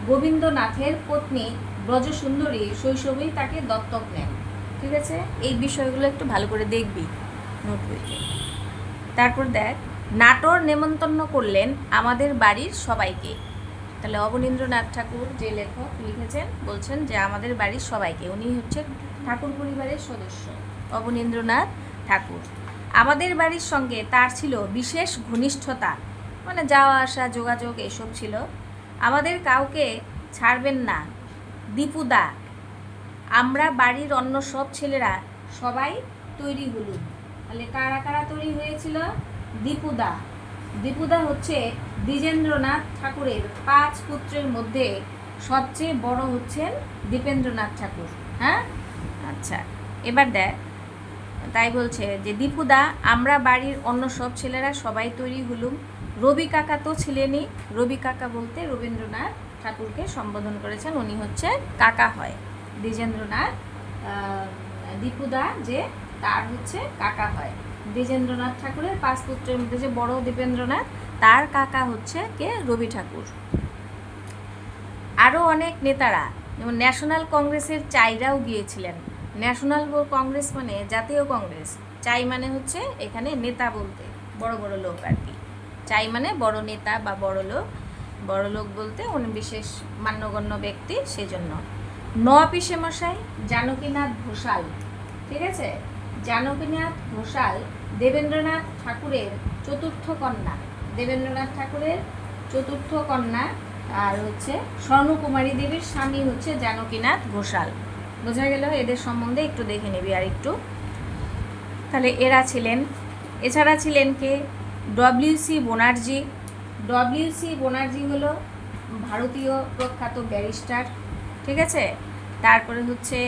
গোবিন্দনাথের পত্নী ব্রজসুন্দরী শৈশবেই তাকে দত্তক নেন। ঠিক আছে, এই বিষয়গুলো একটু ভালো করে দেখবি নোট বইতে। তারপর দেখ, নাটোর নেমন্তন্ন করলেন আমাদের বাড়ির সবাইকে। তাহলে অবনীন্দ্রনাথ ঠাকুর যে লেখক লিখেছেন, বলছেন যে আমাদের বাড়ির সবাইকে, উনি হচ্ছেন ঠাকুর পরিবারের সদস্য অবনীন্দ্রনাথ ঠাকুর। আমাদের বাড়ির সঙ্গে তার ছিল বিশেষ ঘনিষ্ঠতা, মানে যাওয়া আসা যোগাযোগ এসব ছিল। আমাদের কাউকে ছাড়বেন না দীপুদা। আমরা বাড়ির অন্য সব ছেলেরা সবাই তৈরি হলুম। তাহলে কারা কারা তৈরি হয়েছিল? দীপুদা। দীপুদা হচ্ছে দ্বিজেন্দ্রনাথ ঠাকুরের 5 পুত্রের মধ্যে সবচেয়ে বড় হচ্ছেন দীপেন্দ্রনাথ ঠাকুর। হ্যাঁ, আচ্ছা, এবার দেখ, তাই বলছে যে দীপুদা, আমরা বাড়ির অন্য সব ছেলেরা সবাই তৈরি হলুম। রবি কাকা তো ছিলেনই। রবি কাকা বলতে রবীন্দ্রনাথ ঠাকুরকে সম্বোধন করেছেন, উনি হচ্ছে কাকা হয়। দ্বিজেন্দ্রনাথ দীপুদা যে, তার হচ্ছে কাকা হয়। দ্বিজেন্দ্রনাথ ঠাকুরের 5 পুত্রের মধ্যে যে বড় দীপেন্দ্রনাথ, তার কাকা হচ্ছে কে? রবি ঠাকুর। আরও অনেক নেতারা, যেমন ন্যাশনাল কংগ্রেসের চাইরাও গিয়েছিলেন। ন্যাশনাল কংগ্রেস মানে জাতীয় কংগ্রেস, চাই মানে হচ্ছে এখানে নেতা বলতে বড় বড় লোক আর কি। চাই মানে বড় নেতা বা বড় লোক, বড় লোক বলতে উনি বিশেষ মান্যগণ্য ব্যক্তি, সেজন্য। পিসে মশাই জানকীনাথ ঘোষাল। ঠিক আছে, জানকীনাথ ঘোষাল দেবেন্দ্রনাথ ঠাকুরের চতুর্থ কন্যা। দেবেন্দ্রনাথ ঠাকুরের চতুর্থ কন্যা, আর হচ্ছে স্বর্ণকুমারী দেবীর স্বামী হচ্ছে জানকীনাথ ঘোষাল। বোঝা গেল? এদের সম্বন্ধে একটু দেখে নিবি আর একটু। তাহলে এরা ছিলেন। এছাড়া ছিলেন কে? ডব্লিউ.সি. ব্যানার্জি। ডব্লিউ.সি. ব্যানার্জি হলো ভারতীয় প্রখ্যাত ব্যারিস্টার। ঠিক আছে, তারপরে হচ্ছে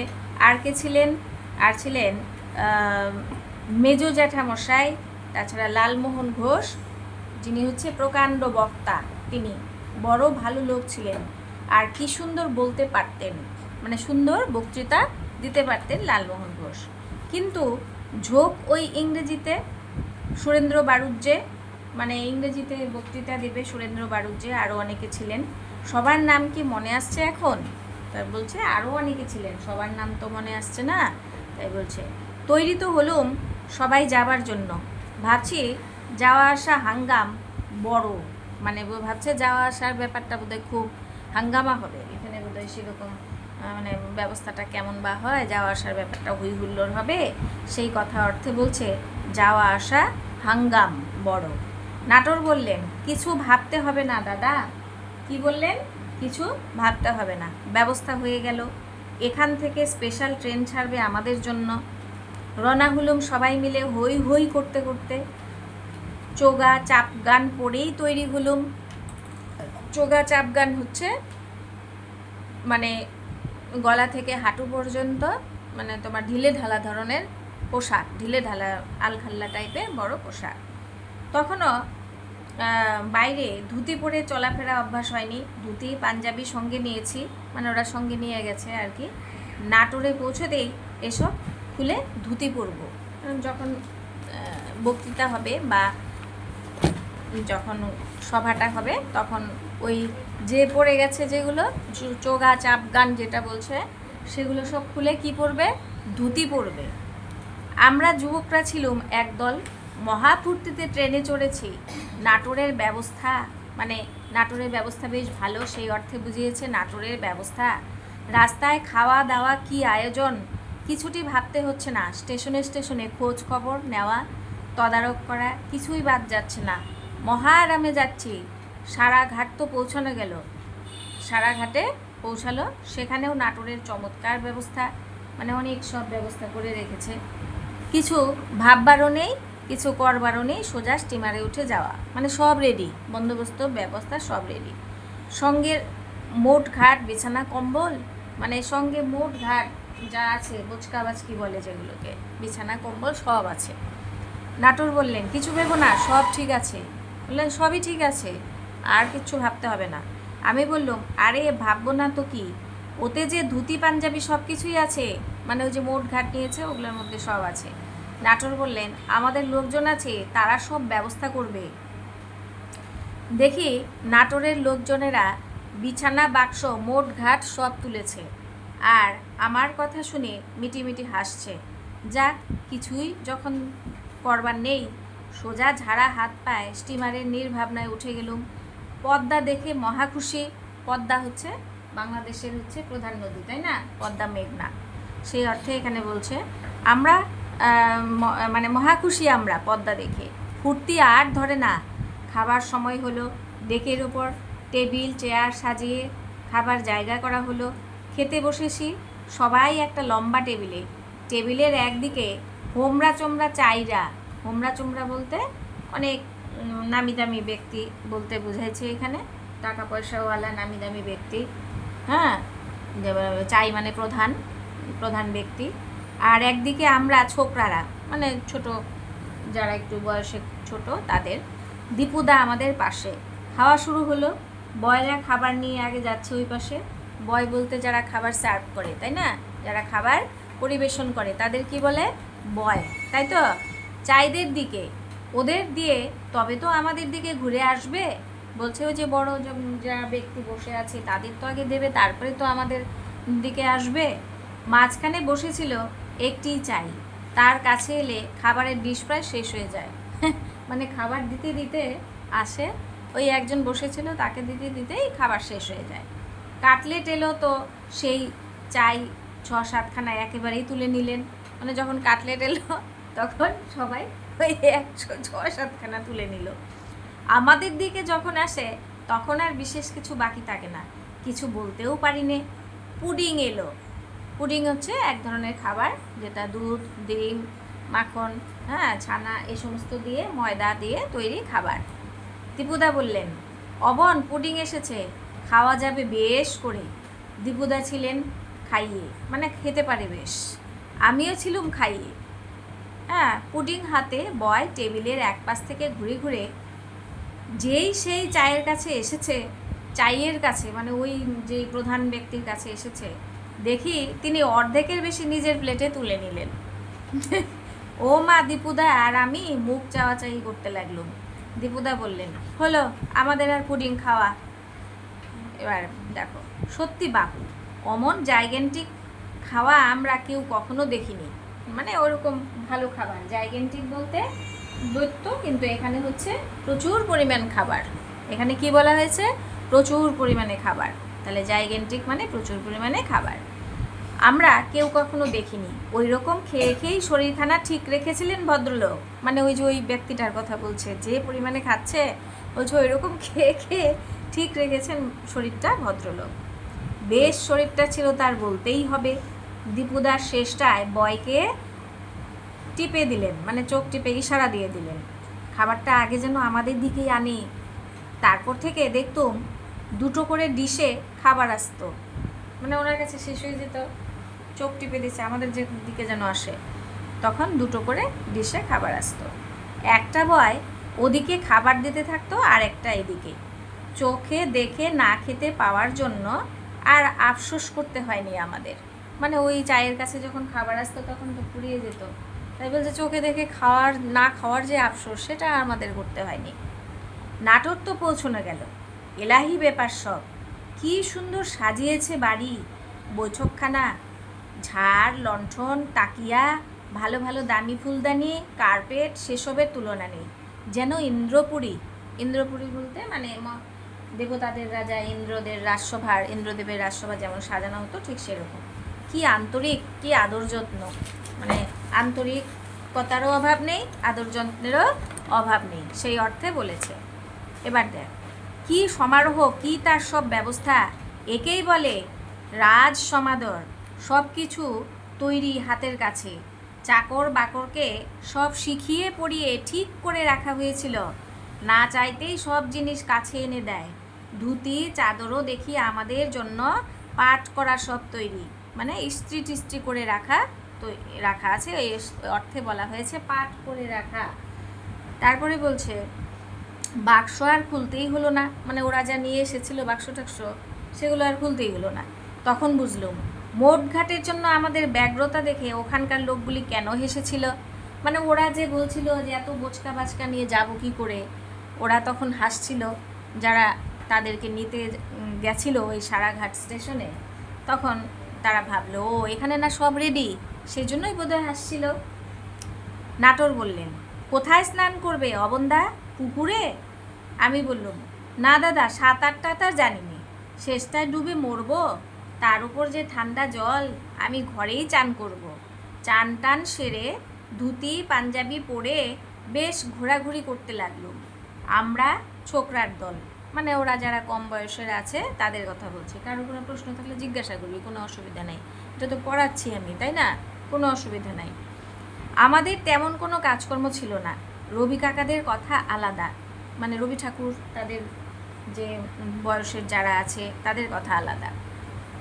আর কে ছিলেন? আর ছিলেন মেজো জ্যাঠামশাই। তাছাড়া লালমোহন ঘোষ, যিনি হচ্ছে প্রকাণ্ড বক্তা, তিনি বড় ভালো লোক ছিলেন। আর কি সুন্দর বলতে পারতেন, মানে সুন্দর বক্তৃতা দিতে পারতেন লালমোহন ঘোষ। কিন্তু ঝোঁক ওই ইংরেজিতে। সুরেন্দ্র বাড়ুজ্যে, মানে ইংরেজিতে বক্তৃতা দেবে সুরেন্দ্র বাড়ুজ্যে। আরও অনেকে ছিলেন, সবার নাম কি মনে আসছে এখন? তাই বলছে আরও অনেকে ছিলেন, সবার নাম তো মনে আসছে না। তাই বলছে তৈরি তো হলুম সবাই যাবার জন্য। ভাবছি যাওয়া আসা হাঙ্গাম বড়, মানে ভাবছে যাওয়া আসার ব্যাপারটা বোধহয় খুব হাঙ্গামা হবে এখানে, বোধহয় সেরকম মানে ব্যবস্থাটা কেমন বা হয়, যাওয়া আসার ব্যাপারটা হই হুল্লোড় হবে, সেই কথা অর্থে বলছে যাওয়া আসা হাঙ্গাম বড়। নাটোর বললেন কিছু ভাবতে হবে না দাদা। কি বললেন? কিছু ভাবতে হবে না, ব্যবস্থা হয়ে গেল। এখান থেকে স্পেশাল ট্রেন ছাড়বে আমাদের জন্য। রওনা হলুম সবাই মিলে হই হই করতে করতে। চোগা চাপ গান পরেই তৈরি হলুম। চোগা চাপ গান হচ্ছে মানে গলা থেকে হাঁটু পর্যন্ত, মানে তোমার ঢিলে ঢালা ধরনের পোশাক, ঢিলে ঢালা আলখাল্লা টাইপের বড় পোশাক। তখনও বাইরে ধুতি পরে চলাফেরা অভ্যাস হয়নি। ধুতি পাঞ্জাবি সঙ্গে নিয়েছি, মানে ওরা সঙ্গে নিয়ে গেছে আর কি। নাটোরে পৌঁছতেই এসব খুলে ধুতি পরব, যখন বক্তৃতা হবে বা যখন সভাটা হবে, তখন ওই যে পড়ে গেছে যেগুলো চোগা চাপ গান যেটা বলছে, সেগুলো সব খুলে কি পরবে? ধুতি পরবে। আমরা যুবকরা ছিলুম একদল, মহাফূর্তিতে ট্রেনে চড়েছি। নাটোরের ব্যবস্থা, মানে নাটোরের ব্যবস্থা বেশ ভালো, সেই অর্থে বুঝিয়েছে নাটোরের ব্যবস্থা। রাস্তায় খাওয়া দাওয়া কি আয়োজন, কিছুটি ভাবতে হচ্ছে না। স্টেশনে স্টেশনে খোঁজ খবর নেওয়া, তদারক করা, কিছুই বাদ যাচ্ছে না। মহা আরামে যাচ্ছি। সারাঘাট তো পৌঁছানো গেল, সারাঘাটে পৌঁছালো, সেখানেও নাটোরের চমৎকার ব্যবস্থা, মানে অনেক সব ব্যবস্থা করে রেখেছে। কিছু ভাববারও নেই, কিছু করবারও নেই, সোজা স্টিমারে উঠে যাওয়া, মানে সব রেডি, বন্দোবস্ত ব্যবস্থা সব রেডি। সঙ্গে মোট ঘাট বিছানা কম্বল, মানে সঙ্গে মোট ঘাট যা আছে, বোচকা বাচকি বলে যেগুলোকে, বিছানা কম্বল সব আছে। নাটোর বললেন কিছু ভেবো না, সব ঠিক আছে। বললেন সবই ঠিক আছে, আর কিচ্ছু ভাবতে হবে না। আমি বললাম আরে ভাববো না তো কি, ওতে যে ধুতি পাঞ্জাবি সব কিছুই আছে, মানে ওই যে মোট ঘাট নিয়েছে ওগুলোর মধ্যে সব আছে। নাটোর বললেন আমাদের লোকজন আছে, তারা সব ব্যবস্থা করবে। দেখি নাটোরের লোকজনেরা বিছানা বাক্স মোট ঘাট সব তুলেছে, আর আমার কথা শুনে মিটিমিটি হাসছে। যাক, কিছুই যখন করবার নেই, সোজা ঝাড়া হাত পায়ে স্টিমারের নির্ভাবনায় উঠে গেলুম। পদ্মা দেখে মহা খুশি। পদ্মা হচ্ছে বাংলাদেশের হচ্ছে প্রধান নদী, তাই না? পদ্মা মেঘনা, সেই অর্থে এখানে বলছে আমরা মানে মহা খুশি আমরা পদ্মা দেখে। ফুর্তি আর ধরে না। খাবার সময় হলো। ডেকের ওপর টেবিল চেয়ার সাজিয়ে খাবার জায়গা করা হলো। খেতে বসেছি সবাই একটা লম্বা টেবিলে। টেবিলের একদিকে হোমরা চোমরা চাইরা, হোমরা চোমরা বলতে অনেক নামি দামি ব্যক্তি বলতে বোঝাইছে এখানে, টাকা পয়সাওয়ালা নামি দামি ব্যক্তি। হ্যাঁ, চাই মানে প্রধান প্রধান ব্যক্তি। আর একদিকে আমরা ছোকরারা, মানে ছোট, যারা একটু বয়সে ছোট তাদের। দীপুদা আমাদের পাশে। খাওয়া শুরু হলো। বয়রা খাবার নিয়ে আগে যাচ্ছে ওই পাশে। বয় বলতে যারা খাবার সার্ভ করে, তাই না? যারা খাবার পরিবেশন করে তাদের কি বলে? বয়, তাই তো? চাইদের দিকে ওদের দিয়ে তবে তো আমাদের দিকে ঘুরে আসবে। বলছে ওই যে বড় যারা ব্যক্তি বসে আছে তাদের তো আগে দেবে, তারপরে তো আমাদের দিকে আসবে। মাঝখানে বসেছিল একটি চাই। তার কাছে এলে খাবারের ডিশ প্রায় শেষ হয়ে যায়। মানে খাবার দিতে দিতে আসে, ওই একজন বসেছিল, তাকে দিতে দিতেই খাবার শেষ হয়ে যায়। কাটলেট এলো তো সেই চাই 6-7খানা একেবারেই তুলে নিলেন। মানে যখন কাটলেট এলো তখন সবাই ওই 6-7খানা তুলে নিল। আমাদের দিকে যখন আসে তখন আর বিশেষ কিছু বাকি থাকে না, কিছু বলতেও পারি নে। পুডিং এলো। পুডিং হচ্ছে এক ধরনের খাবার যেটা দুধ, ডিম, মাখন, হ্যাঁ, ছানা এই সমস্ত দিয়ে, ময়দা দিয়ে তৈরি খাবার। দীপুদা বললেন, অবন পুডিং এসেছে, খাওয়া যাবে বেশ করে। দীপুদা ছিলেন খাইয়ে, মানে খেতে পারে বেশ। আমিও ছিলুম খাইয়ে। হ্যাঁ, পুডিং হাতে বয় টেবিলের এক পাশ থেকে ঘুরে ঘুরে যেই সেই চায়ের কাছে এসেছে, চায়ের কাছে মানে ওই যে প্রধান ব্যক্তির কাছে এসেছে, দেখি তিনি অর্ধেকের বেশি নিজের প্লেটে তুলে নিলেন। ও মা, দীপুদা আর আমি মুখ চাওয়াচাই করতে লাগলুম। দীপুদা বললেন, হলো আমাদের আর পুডিং খাওয়া। এবার দেখো, সত্যি বাপু, অমন জাইগেন্টিক খাওয়া আমরা কেউ কখনো দেখিনি। মানে ওরকম ভালো খাবার, জাইগেন্টিক বলতে দৈত্য, কিন্তু এখানে হচ্ছে প্রচুর পরিমাণ খাবার। এখানে কি বলা হয়েছে? প্রচুর পরিমাণে খাবার। তাহলে জাইগেন্টিক মানে প্রচুর পরিমাণে খাবার আমরা কেউ কখনো দেখিনি। ওই রকম খেয়ে খেয়েই শরীরখানা ঠিক রেখেছিলেন ভদ্রলোক। মানে ওই যে ওই ব্যক্তিটার কথা বলছে, যে পরিমাণে খাচ্ছে, বলছে ওই রকম খেয়ে খেয়ে ঠিক রেখেছেন শরীরটা ভদ্রলোক। বেশ শরীরটা ছিল তার, বলতেই হবে। দীপুদার শেষটায় বয়কে টিপে দিলেন, মানে চোখ টিপে ইশারা দিয়ে দিলেন খাবারটা আগে যেন আমাদের দিকেই আনি। তারপর থেকে দেখতুম দুটো করে ডিশে খাবার আসতো, মানে ওনার কাছে শেষ হয়ে যেত, চোখ টিপে দিচ্ছে আমাদের যে দিকে যেন আসে, তখন দুটো করে ডিশে খাবার আসতো। একটা বয় ওদিকে খাবার দিতে থাকতো, আর একটা এদিকে। চোখে দেখে না খেতে পাওয়ার জন্য আর আফসোস করতে হয়নি আমাদের। মানে ওই চায়ের কাছে যখন খাবার আসতো তখন তো পুড়িয়ে যেত, তাই বলছে চোখে দেখে না খাওয়ার যে আফসোস, সেটা আমাদের করতে হয়নি। নাটক তো পৌঁছানো গেল। এলাহি ব্যাপার সব। কি সুন্দর সাজিয়েছে বাড়ি, বৈঠকখানা, ঝাড়, লণ্ঠন, তাকিয়া, ভালো ভালো দামি ফুলদানি, কার্পেট, সেসবের তুলনা নেই। যেন ইন্দ্রপুরী। ইন্দ্রপুরী বলতে মানে দেবতাদের রাজা ইন্দ্রদের রাজসভার, ইন্দ্রদেবের রাজসভা যেমন সাজানো হতো ঠিক সেরকম। কি আন্তরিক, কি আদর যত্ন, মানে আন্তরিকতারও অভাব নেই, আদর যত্নেরও অভাব নেই, সেই অর্থে বলেছে। এবার দেখ, কি সমারোহ, কি তার সব ব্যবস্থা, একেই বলে রাজ সমাদর। সব কিছু তৈরি হাতের কাছে। চাকর বাকরকে সব শিখিয়ে পড়িয়ে ঠিক করে রাখা হয়েছিল। না চাইতেই সব জিনিস কাছে এনে দেয়। ধুতি চাদরও দেখি আমাদের জন্য পাট করা সব তৈরি, মানে ইস্ত্রি টিস্ত্রি করে রাখা আছে, এই অর্থে বলা হয়েছে পাট করে রাখা। তারপরে বলছে বাক্স আর খুলতেই হলো না, মানে ওরা যা নিয়ে এসেছিল বাক্স টাক্স, সেগুলো আর খুলতেই হলো না। তখন বুঝলুম মোট ঘাটের জন্য আমাদের ব্যগ্রতা দেখে ওখানকার লোকগুলি কেন হেসেছিল। মানে ওরা যে বলছিল যে এত বোচকা বাচকা নিয়ে যাব কি করে, ওরা তখন হাসছিল, যারা তাদেরকে নিতে গেছিলো ওই সারাঘাট স্টেশনে, তখন তারা ভাবলো ও এখানে না সব রেডি, সেই জন্যই বোধহয় হাসছিল। নাটোর বললেন, কোথায় স্নান করবে অবন্দা, পুকুরে? আমি বললাম, না দাদা, 7-8টা তার জানিনি, শেষটায় ডুবে মরবো, তার উপর যে ঠান্ডা জল, আমি ঘরেই চান করব। চান টান সেরে ধুতি পাঞ্জাবি পরে বেশ ঘোরাঘুরি করতে লাগলো। আমরা ছোকরার দল, মানে ওরা যারা কম বয়সের আছে তাদের কথা বলছে। কারো কোনো প্রশ্ন থাকলে জিজ্ঞাসা করবি, কোনো অসুবিধা নাই, এটা তো পড়াচ্ছি আমি, তাই না, কোনো অসুবিধা নাই। আমাদের তেমন কোনো কাজকর্ম ছিল না। রবি কাকাদের কথা আলাদা, মানে রবি ঠাকুর তাদের যে বয়সের যারা আছে তাদের কথা আলাদা।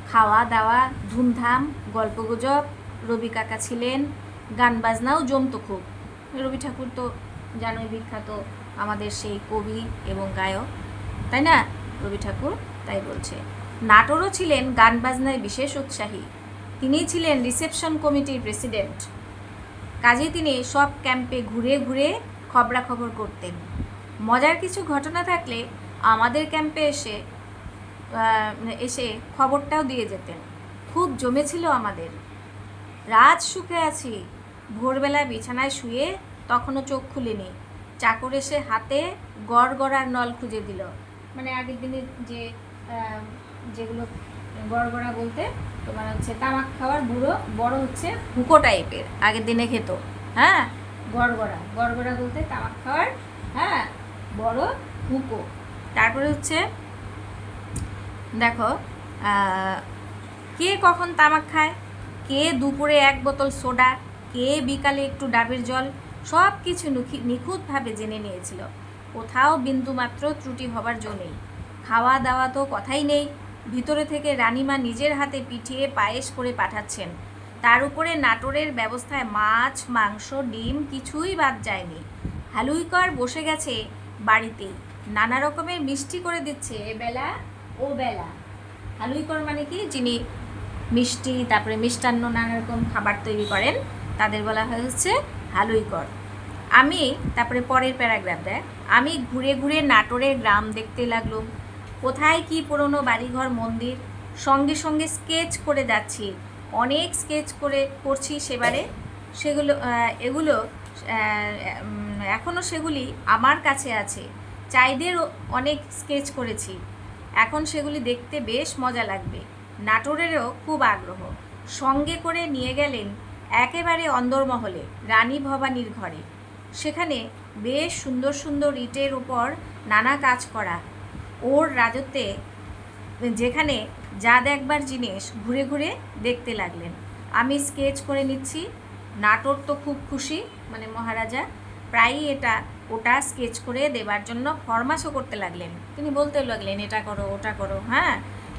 খাওয়া দাওয়া ধুমধাম, গল্পগুজব, রবি কাকা ছিলেন, গান বাজনাও জমতো খুব। রবি ঠাকুর তো জানোই বিখ্যাত আমাদের সেই কবি এবং গায়ক, তাই না রবি ঠাকুর, তাই বলছে। নাটোরও ছিলেন গান বাজনায় বিশেষ উৎসাহী, তিনিই ছিলেন রিসেপশন কমিটির প্রেসিডেন্ট। কাজে তিনি সব ক্যাম্পে ঘুরে ঘুরে খবরাখবর করতেন। মজার কিছু ঘটনা থাকলে আমাদের ক্যাম্পে এসে খবরটাও দিয়ে যেতেন। খুব জমেছিল আমাদের। রাত সুখে আছি, ভোরবেলা বিছানায় শুয়ে তখনও চোখ খুলিনি, চাকর এসে হাতে গড়গড়ার নল খুঁজে দিল। মানে আগের দিনের যেগুলো গড়গড়া বলতে তোমার হচ্ছে তামাক খাওয়ার বুড়ো বড় হচ্ছে হুঁকো টাইপের, আগের দিনে খেত। হ্যাঁ, গড়গড়া, গড়গড়া বলতে তামাক খাওয়ার, হ্যাঁ, বড় হুঁকো। তারপরে হচ্ছে দেখো, কে কখন তামাক খায়, কে দুপুরে 1 বোতল সোডা, কে বিকালে একটু ডাবের জল, সব কিছু নিখুঁতভাবে জেনে নিয়েছিল। কোথাও বিন্দুমাত্র ত্রুটি হবার জো নেই। খাওয়া দাওয়া তো কথাই নেই, ভিতরে থেকে রানীমা নিজের হাতে পিঠিয়ে পায়েস করে পাঠাচ্ছেন। তার উপরে নাটোরের ব্যবস্থায় মাছ মাংস ডিম কিছুই বাদ যায়নি। হালুইকর বসে গেছে বাড়িতেই, নানা রকমের মিষ্টি করে দিচ্ছে এবেলা ও বেলা। হালুইকর মানে কি, যিনি মিষ্টি তারপরে মিষ্টান্ন নানা রকম খাবার তৈরি করেন, তাদের বলা হচ্ছে হালুইকর। আমি তারপরে পরের প্যারাগ্রাফ দেখ, আমি ঘুরে ঘুরে নাটোরের গ্রাম দেখতে লাগলাম, কোথায় কি পুরনো বাড়িঘর মন্দির, সঙ্গে সঙ্গে স্কেচ করে যাচ্ছি। অনেক স্কেচ করছি সেবারে, এগুলো এখনও সেগুলি আমার কাছে আছে। চাইদের অনেক স্কেচ করেছি, এখন সেগুলি দেখতে বেশ মজা লাগবে। নাটোরেরও খুব আগ্রহ। সঙ্গে করে নিয়ে গেলেন একেবারে অন্দরমহলে রানী ভবানীর ঘরে। সেখানে বেশ সুন্দর সুন্দর ইটের উপর নানা কাজ করা। ওর রাজত্বে যেখানে যা দেখবার জিনিস ঘুরে ঘুরে দেখতে লাগলেন। আমি স্কেচ করে নিচ্ছি। নাটোর তো খুব খুশি, মানে মহারাজা প্রায়ই এটা ওটা স্কেচ করে দেবার জন্য ফরমাশও করতে লাগলেন। তিনি বলতে লাগলেন এটা করো ওটা করো। হ্যাঁ,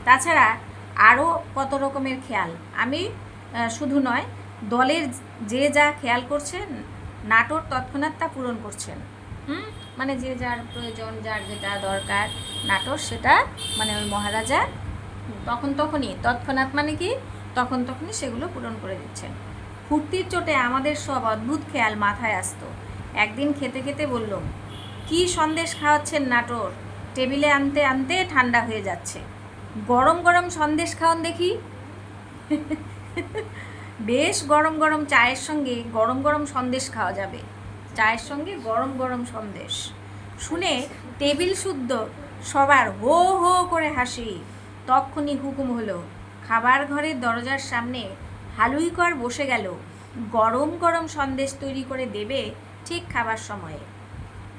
তাছাড়া আরও কত রকমের খেয়াল, আমি শুধু নয়, দলের যে যা খেয়াল করছেন নাটোর তৎক্ষণাৎ তা পূরণ করছেন। মানে যে যার প্রয়োজন, যার যেটা দরকার নাটোর সেটা মানে ওই মহারাজা তখনই, তৎক্ষণাৎ মানে কি তখনই সেগুলো পূরণ করে দিচ্ছেন। ফুর্তির চোটে আমাদের সব অদ্ভুত খেয়াল মাথায় আসতো। একদিন খেতে খেতে বললাম, কি সন্দেশ খাওয়াচ্ছেন নাটোর, টেবিলে আনতে আনতে ঠান্ডা হয়ে যাচ্ছে, গরম গরম সন্দেশ খাওয়ান দেখি। বেশ গরম গরম চায়ের সঙ্গে গরম গরম সন্দেশ খাওয়া যাবে, চায়ের সঙ্গে গরম গরম সন্দেশ। শুনে টেবিল শুদ্ধ সবার হো হো করে হাসি। তক্ষুনি হুকুম হলো, খাবার ঘরের দরজার সামনে হালুইকর বসে গেল, গরম গরম সন্দেশ তৈরি করে দেবে ঠিক খাবার সময়ে।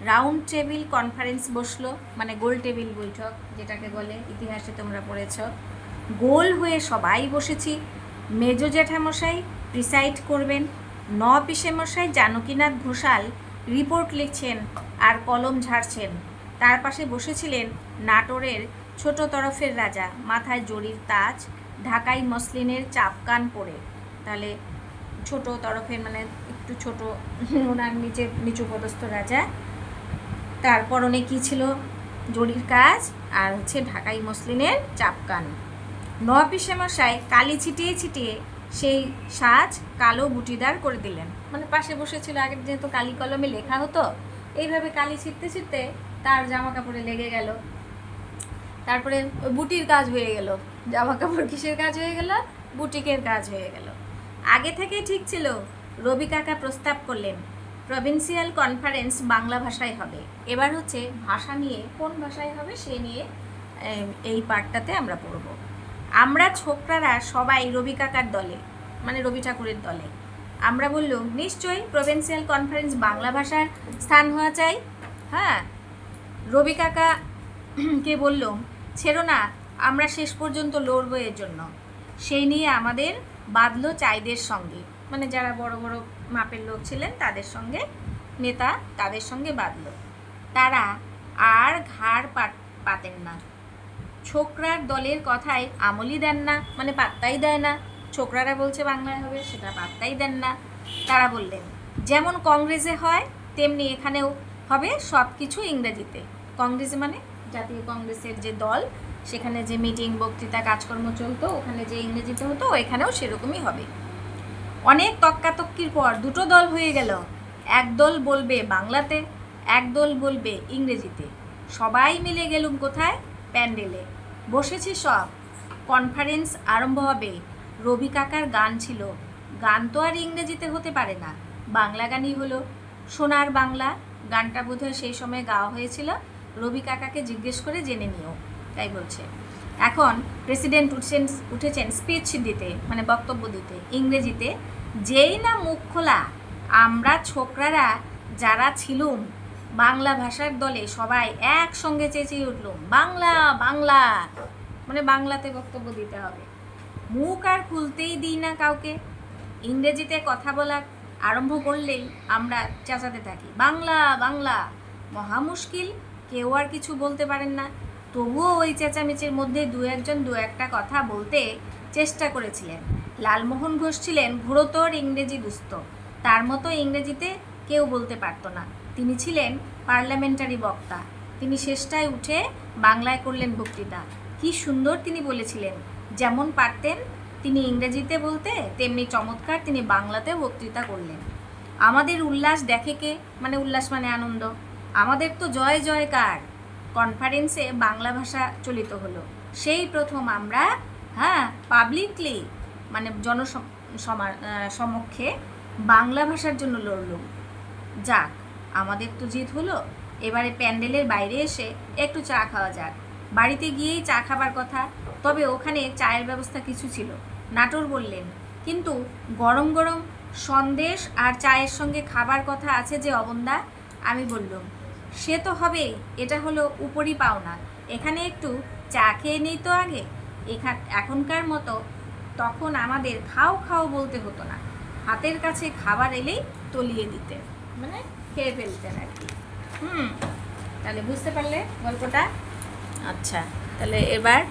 রাউন্ড টেবিল কনফারেন্স বসলো, মানে গোল টেবিল বৈঠক যেটাকে বলে, ইতিহাসে তোমরা পড়েছ। গোল হয়ে সবাই বসেছি। মেজ জ্যাঠামশাই প্রিসাইড করবেন, পিসেমশাই জানকীনাথ ঘোষাল রিপোর্ট লিখছেন আর কলম ঝাড়ছেন। তার পাশে বসেছিলেন নাটোরের ছোট তরফের রাজা, মাথায় জরির তাজ, ঢাকাই মসলিনের চাপকান পরে। তাহলে ছোট তরফের মানে একটু ছোট, ওনার নিচু পদস্থ রাজা। তার পরনে কী ছিল, জরির কাজ আর হচ্ছে ঢাকাই মসলিনের চাপকান। পিসেমশাই কালি ছিটিয়ে ছিটিয়ে সেই সাজ কালো বুটিদার করে দিলেন। মানে পাশে বসেছিল, আগের যেহেতু কালি কলমে লেখা হতো, এইভাবে কালি ছিটতে ছিটতে তার জামা কাপড়ে লেগে গেল। তারপরে ওই বুটির কাজ হয়ে গেল, জামা কাপড় কিসের কাজ হয়ে গেল, বুটিকের কাজ হয়ে গেল। আগে থেকেই ঠিক ছিল, রবি কাকা প্রস্তাব করলেন প্রভিন্সিয়াল কনফারেন্স বাংলা ভাষায় হবে। এবার হচ্ছে ভাষা নিয়ে কোন ভাষায় হবে সে নিয়ে এই পার্টটাতে আমরা পড়ব। আমরা ছোকরারা সবাই রবি কাকার দলে, মানে রবি ঠাকুরের দলে। আমরা বললুম নিশ্চয়ই প্রভিন্সিয়াল কনফারেন্স বাংলা ভাষার স্থান হওয়া চাই। হ্যাঁ, রবি কাকা কে বললুম ছেড়ো না, আমরা শেষ পর্যন্ত লড়বো এর জন্য। সেই নিয়ে আমাদের বাঁধলো চাইদের সঙ্গে, মানে যারা বড় বড় মাপের লোক ছিলেন তাদের সঙ্গে, নেতা তাদের সঙ্গে বাঁধলো। তারা আর ঘাড় পাতেন না, ছোকরার দলের কথায় আমলই দেন না, মানে পাত্তাই দেয় না। ছোকরারা বলছে বাংলায় হবে, সেটা পাত্তাই দেন না। তারা বললেন যেমন কংগ্রেসে হয় তেমনি এখানেও হবে, সব কিছু ইংরেজিতে। কংগ্রেস মানে জাতীয় কংগ্রেসের যে দল, সেখানে যে মিটিং বক্তৃতা কাজকর্ম চলতো ওখানে যে ইংরেজিতে হতো, এখানেও সেরকমই হবে। অনেক তক্কাতক্কির পর দুটো দল হয়ে গেল, এক দল বলবে বাংলাতে, এক দল বলবে ইংরেজিতে। সবাই মিলে গেলুম কোথায়, প্যান্ডেলে বসেছি সব। কনফারেন্স আরম্ভ হবে। রবি কাকার গান ছিল, গান তো আর ইংরেজিতে হতে পারে না, বাংলা গানই হলো। সোনার বাংলা গানটা বোধহয় সেই সময় গাওয়া হয়েছিল। রবি কাকাকে জিজ্ঞেস করে জেনে নিও, তাই বলছে। এখন প্রেসিডেন্ট উঠেছেন স্পিচ দিতে, মানে বক্তব্য দিতে ইংরেজিতে। যেই না মুখ খোলা, আমরা ছোকরারা যারা ছিলুম বাংলা ভাষার দলে সবাই একসঙ্গে চেঁচিয়ে উঠলুম বাংলা বাংলা, মানে বাংলাতে বক্তব্য দিতে হবে। মুখ আর খুলতেই দিই না কাউকে, ইংরেজিতে কথা বলা আরম্ভ করলেই আমরা চেঁচাতে থাকি বাংলা বাংলা। মহা মুশকিল, কেউ আর কিছু বলতে পারেন না। তবুও ওই চেঁচামেচির মধ্যে দু একজন দু একটা কথা বলতে চেষ্টা করেছিলেন। লালমোহন ঘোষ ছিলেন ঘোরতর ইংরেজি দুস্থ, তার মতো ইংরেজিতে কেউ বলতে পারত না। তিনি ছিলেন পার্লামেন্টারি বক্তা। তিনি শেষটায় উঠে বাংলায় করলেন বক্তৃতা। কি সুন্দর তিনি বলেছিলেন, যেমন পারতেন তিনি ইংরেজিতে বলতে, তেমনি চমৎকার তিনি বাংলাতে বক্তৃতা করলেন। আমাদের উল্লাস দেখে কে, মানে উল্লাস মানে আনন্দ। আমাদের তো জয় জয়কার। কনফারেন্সে বাংলা ভাষা চলিত হলো। সেই প্রথম আমরা পাবলিকলি, মানে সমক্ষে বাংলা ভাষার জন্য লড়লুম। যাক, আমাদের তো জিত হলো। এবারে প্যান্ডেলের বাইরে এসে একটু চা খাওয়া যাক। বাড়িতে গিয়েই চা খাবার কথা, তবে ওখানে চায়ের ব্যবস্থা কিছু ছিল। নাটোর বললেন কিন্তু গরম গরম সন্দেশ আর চায়ের সঙ্গে খাবার কথা আছে যে অবন্দা। আমি বললুম সে তো হবেই, এটা হলো উপরি পাওনা। এখানে একটু চা খেয়ে নিই তো আগে। এখনকার মতো তখন আমাদের খাও খাও বলতে হতো না, হাতের কাছে খাবার এলেই তলিয়ে দিতেন, মানে খেয়ে ফেলতেন আর কি। তাহলে বুঝতে পারলে গল্পটা? আচ্ছা, তাহলে এবার